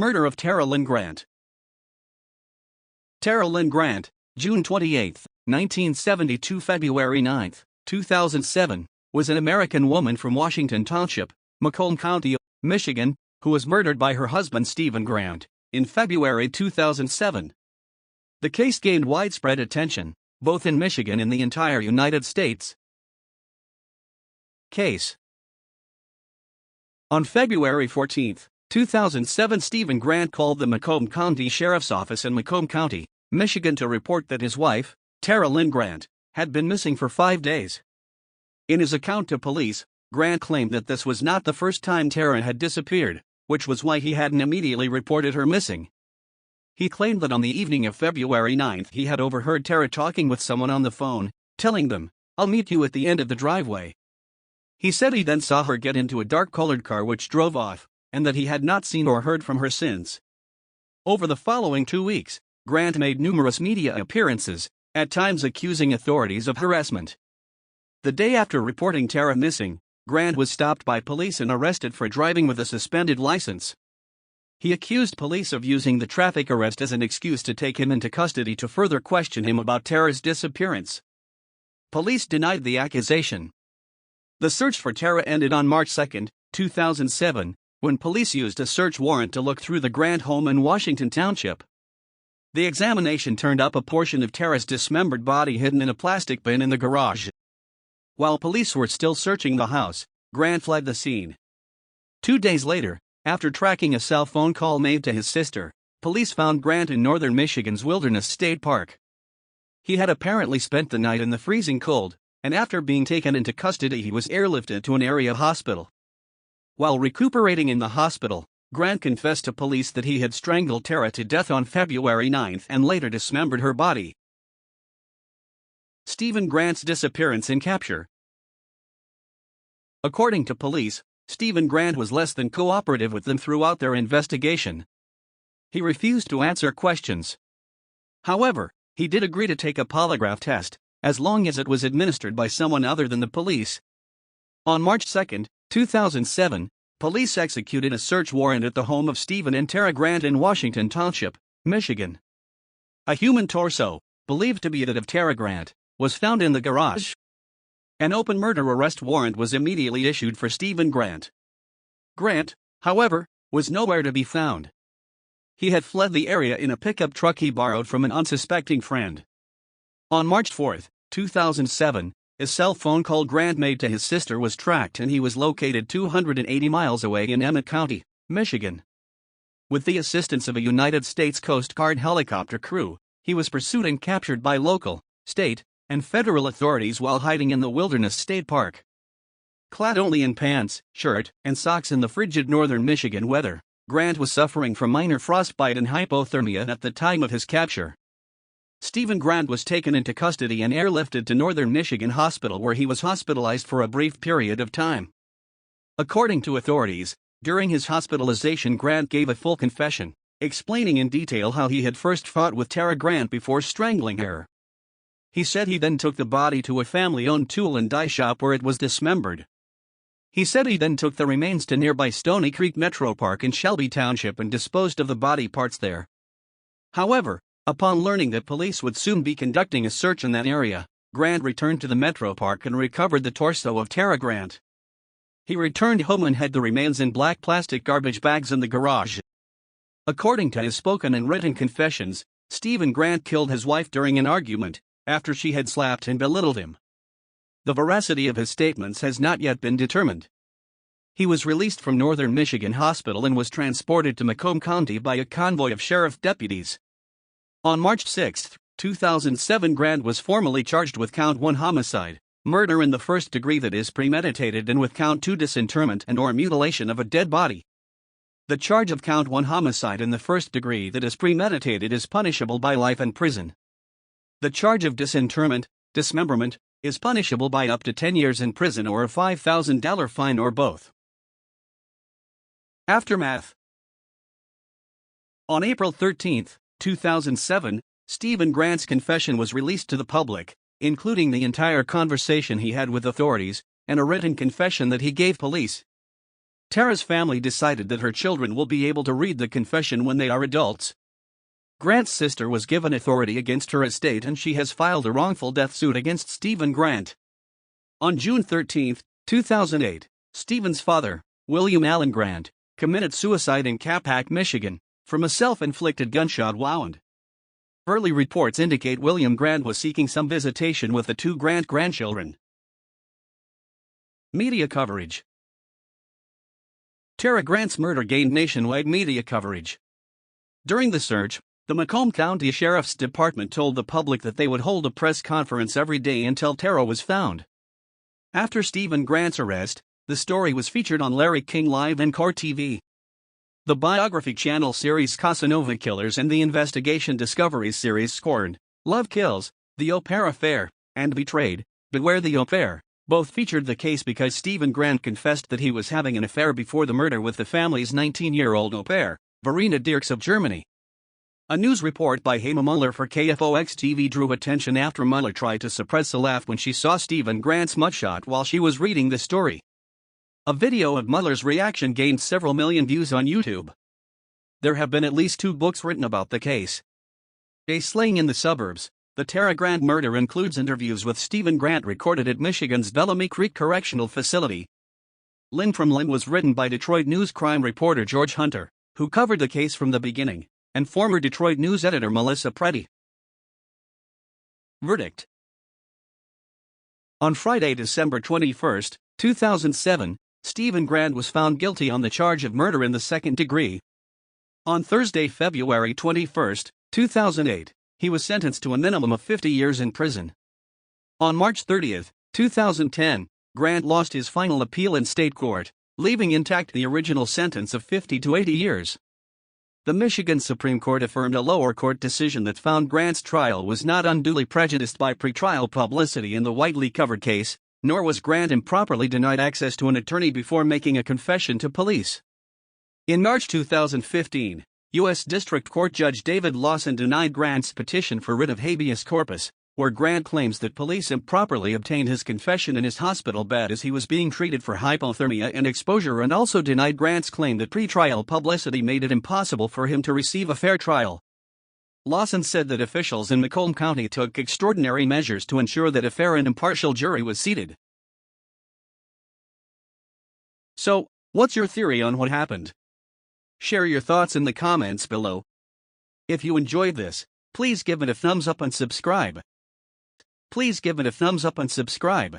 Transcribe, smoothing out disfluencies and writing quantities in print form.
Murder of Tara Lynn Grant. Tara Lynn Grant, June 28, 1972 – February 9, 2007, was an American woman from Washington Township, Macomb County, Michigan, who was murdered by her husband Stephen Grant in February 2007. The case gained widespread attention, both in Michigan and the entire United States. Case. On February 14, 2007, Stephen Grant called the Macomb County Sheriff's Office in Macomb County, Michigan to report that his wife, Tara Lynn Grant, had been missing for 5 days. In his account to police, Grant claimed that this was not the first time Tara had disappeared, which was why he hadn't immediately reported her missing. He claimed that on the evening of February 9 he had overheard Tara talking with someone on the phone, telling them, "I'll meet you at the end of the driveway." He said he then saw her get into a dark-colored car which drove off, and that he had not seen or heard from her since. Over the following 2 weeks, Grant made numerous media appearances, at times accusing authorities of harassment. The day after reporting Tara missing, Grant was stopped by police and arrested for driving with a suspended license. He accused police of using the traffic arrest as an excuse to take him into custody to further question him about Tara's disappearance. Police denied the accusation. The search for Tara ended on March 2, 2007, when police used a search warrant to look through the Grant home in Washington Township. The examination turned up a portion of Tara's dismembered body hidden in a plastic bin in the garage. While police were still searching the house, Grant fled the scene. 2 days later, after tracking a cell phone call made to his sister, police found Grant in northern Michigan's Wilderness State Park. He had apparently spent the night in the freezing cold, and after being taken into custody he was airlifted to an area hospital. While recuperating in the hospital, Grant confessed to police that he had strangled Tara to death on February 9 and later dismembered her body. Stephen Grant's disappearance and capture. According to police, Stephen Grant was less than cooperative with them throughout their investigation. He refused to answer questions. However, he did agree to take a polygraph test, as long as it was administered by someone other than the police. On March 2, 2007, police executed a search warrant at the home of Stephen and Tara Grant in Washington Township, Michigan. A human torso, believed to be that of Tara Grant, was found in the garage. An open murder arrest warrant was immediately issued for Stephen Grant. Grant, however, was nowhere to be found. He had fled the area in a pickup truck he borrowed from an unsuspecting friend. On March 4, 2007, a cell phone call Grant made to his sister was tracked and he was located 280 miles away in Emmett County, Michigan. With the assistance of a United States Coast Guard helicopter crew, he was pursued and captured by local, state, and federal authorities while hiding in the Wilderness State Park. Clad only in pants, shirt, and socks in the frigid northern Michigan weather, Grant was suffering from minor frostbite and hypothermia at the time of his capture. Stephen Grant was taken into custody and airlifted to Northern Michigan Hospital where he was hospitalized for a brief period of time. According to authorities, during his hospitalization Grant gave a full confession, explaining in detail how he had first fought with Tara Grant before strangling her. He said he then took the body to a family-owned tool and die shop where it was dismembered. He said he then took the remains to nearby Stony Creek Metro Park in Shelby Township and disposed of the body parts there. However, upon learning that police would soon be conducting a search in that area, Grant returned to the Metro Park and recovered the torso of Tara Grant. He returned home and had the remains in black plastic garbage bags in the garage. According to his spoken and written confessions, Stephen Grant killed his wife during an argument, after she had slapped and belittled him. The veracity of his statements has not yet been determined. He was released from Northern Michigan Hospital and was transported to Macomb County by a convoy of sheriff deputies. On March 6, 2007, Grant was formally charged with Count 1 homicide, murder in the first degree that is premeditated, and with Count 2 disinterment and/or mutilation of a dead body. The charge of Count 1 homicide in the first degree that is premeditated is punishable by life in prison. The charge of disinterment, dismemberment, is punishable by up to 10 years in prison or a $5,000 fine or both. Aftermath. On April 13, 2007, Stephen Grant's confession was released to the public, including the entire conversation he had with authorities, and a written confession that he gave police. Tara's family decided that her children will be able to read the confession when they are adults. Grant's sister was given authority against her estate and she has filed a wrongful death suit against Stephen Grant. On June 13, 2008, Stephen's father, William Allen Grant, committed suicide in Capac, Michigan, from a self-inflicted gunshot wound. Early reports indicate William Grant was seeking some visitation with the two Grant grandchildren. Media coverage. Tara Grant's murder gained nationwide media coverage. During the search, the Macomb County Sheriff's Department told the public that they would hold a press conference every day until Tara was found. After Stephen Grant's arrest, the story was featured on Larry King Live and Core TV. The biography channel series Casanova Killers and the investigation Discovery series Scorned, Love Kills, The Au Pair Affair, and Betrayed, Beware the Au Pair, both featured the case because Stephen Grant confessed that he was having an affair before the murder with the family's 19-year-old au pair, Verena Dirks of Germany. A news report by Hema Muller for KFOX-TV drew attention after Muller tried to suppress a laugh when she saw Stephen Grant's mugshot while she was reading the story. A video of Muller's reaction gained several million views on YouTube. There have been at least 2 books written about the case. A Slaying in the Suburbs, The Tara Grant Murder includes interviews with Stephen Grant recorded at Michigan's Bellamy Creek Correctional Facility. Lynn from Lynn was written by Detroit News crime reporter George Hunter, who covered the case from the beginning, and former Detroit News editor Melissa Preddy. Verdict. On Friday, December 21, 2007, Stephen Grant was found guilty on the charge of murder in the second degree. On Thursday, February 21, 2008, he was sentenced to a minimum of 50 years in prison. On March 30, 2010, Grant lost his final appeal in state court, leaving intact the original sentence of 50 to 80 years. The Michigan Supreme Court affirmed a lower court decision that found Grant's trial was not unduly prejudiced by pretrial publicity in the widely covered case, nor was Grant improperly denied access to an attorney before making a confession to police. In March 2015, U.S. District Court Judge David Lawson denied Grant's petition for writ of habeas corpus, where Grant claims that police improperly obtained his confession in his hospital bed as he was being treated for hypothermia and exposure, and also denied Grant's claim that pretrial publicity made it impossible for him to receive a fair trial. Lawson said that officials in Macomb County took extraordinary measures to ensure that a fair and impartial jury was seated. So, what's your theory on what happened? Share your thoughts in the comments below. If you enjoyed this, please give it a thumbs up and subscribe. Please give it a thumbs up and subscribe.